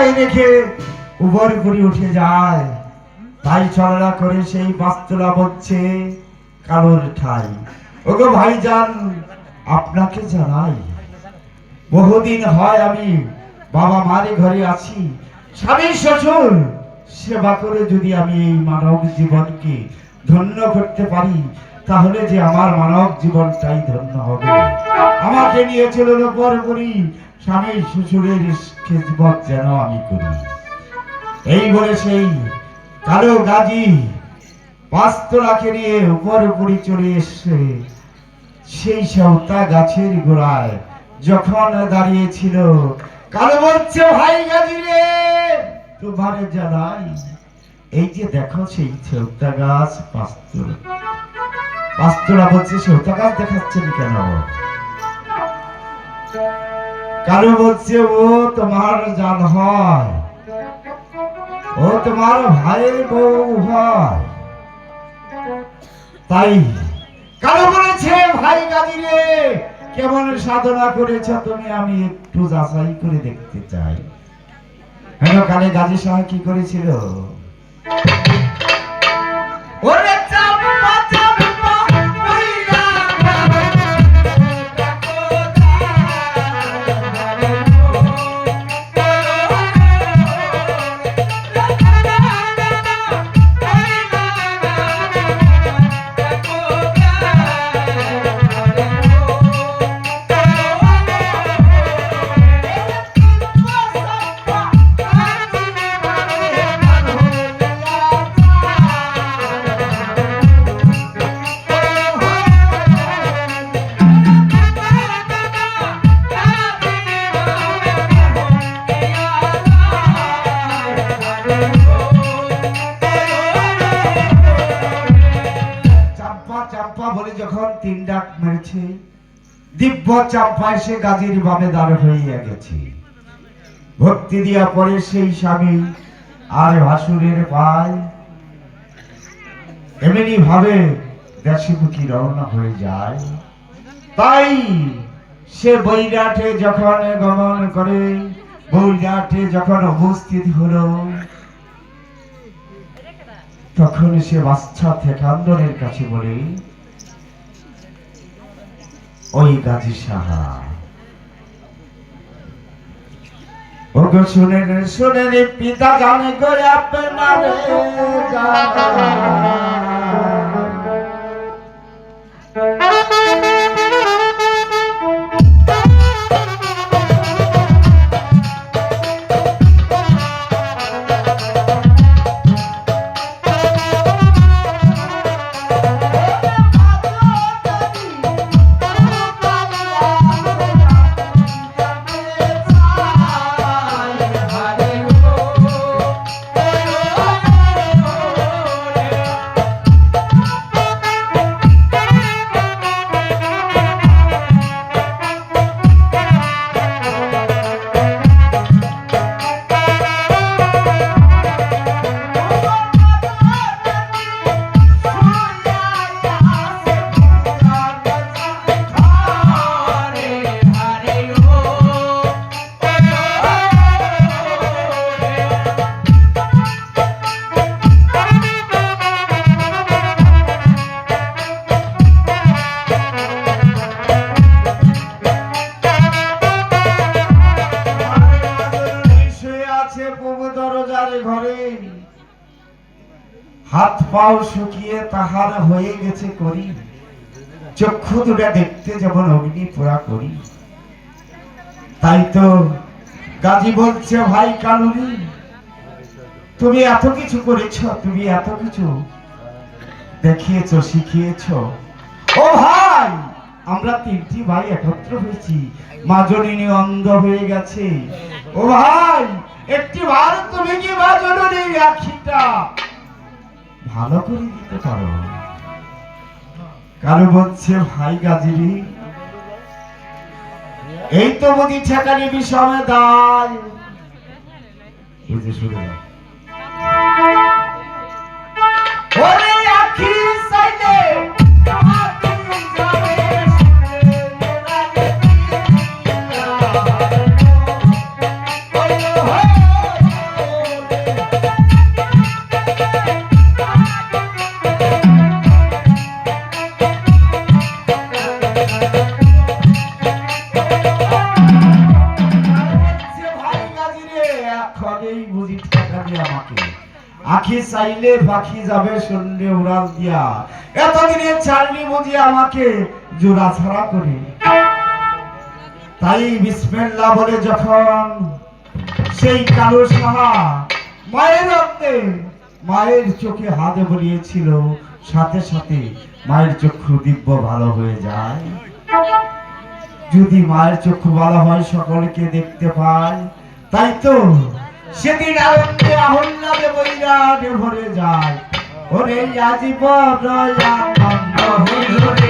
মাথায় রেখে উপরে করে উঠে যায়। তাই ছলনা করে সেই বাস্তুলা বলছে কালোর ঠাই, ওগো ভাইজান আপনাকে জানাই, বহুদিন হয় আমি বাবা মারে ঘরে আছি, স্বামী শ্বশুর সেবা করে যদি আমি এই মানব জীবনকে ধন্য করতে পারি, তাহলে যে আমার মানব জীবনটাই ধন্য হবে। আমাকে নিয়ে চলল পুরোপুরি স্বামী শ্বশুরের খেদমত যেন আমি করি। এই বলে সেই কালো গাজী পাঁচতলাকে নিয়ে উপরি চলে এসে সেই সেওতা গাছের গোড়ায় যখন দাঁড়িয়েছিল, কালো বলছে ভাই গাজী রে তোমারে জানাই, এই যে দেখো সেই সেওতা গাছ পাঁচতলা। পাঁচতলা বলছে সেওতা গাছ দেখাচ্ছেন কেন? কালো বলছে ও তোমার জান হয়, ও তোমার ভাইয়ের বউ হয়। তাই কালো বলেছে ভাই গাজী রে কেমন সাধনা করেছ তুমি, আমি একটু যাচাই করে দেখতে চাই। হ্যাঁ, কালে গাজী সাহেব কি করেছিল? ওরে চাম্পা চাম্পা ওইরা বলে যখন তিন ডাক মেরেছে, দিব্য চাম্পা এসে গাজীর বামে দাঁড় হইয়া গেছে। ভক্তি দিয়া পরে সেই স্বামী আর ভাসুরের পায় এমনি ভাবে দেশমুখী রওনা হয়ে যায়। তাই সে বৈরাটে যখন গমন করে, বৈরাটে যখন উপস্থিত হলো, তখন সে বাচ্চা থেকান্দনের কাছে বলে, ওই গাজী সাহা ওগো শুনেন শুনেন পিতা জানে করে আপনার হাত পাও শুকিয়ে তাহার হয়ে গেছে করি, চক্ষু দুটা দেখতে যেমন অগ্নি পোড়া করি। তাই তো গাজী বলছে ভাই কালুনি তুমি এত কিছু করেছ, তুমি এত কিছু দেখিয়েছ শিখিয়েছ। ও ভাই আমরা তিনটি ভাই একত্র হয়েছি, মা জননী অন্ধ হয়ে গেছে। ও ভাই একটি বার তুমি কি মা জননীর আখিটা ভালো করে দিতে পারো? কারো বলছে ভাই গাজী এই তো বুঝি ঠেকানি বিষমে দায়, বুঝে শুনে না ওরে আখি সাইলে সারাক্ষণেই বুঝি ঠেকানি আমাকে। আখি চাইলে পাখি যাবে শুনলে উড়াল দিয়া, এতদিনে চালনি বুঝি আমাকে জোড়া ছাড়া করে। তাই বিসমিল্লাহ বলে যখন সেই কালো সাহা মায়ের অন্তে মায়ের চোখে হাতে বলিয়েছিল, সাথে সাথে মায়ের চক্ষু দিব্য ভালো হয়ে যায়। যদি মায়ের চক্ষু ভালো হয় সকলকে দেখতে পায়, তাই তো সেদিন আনন্দে আহ্লাদে বৈরাটে ভরে যায়। ওরে আজীবন আনন্দ হলো রে।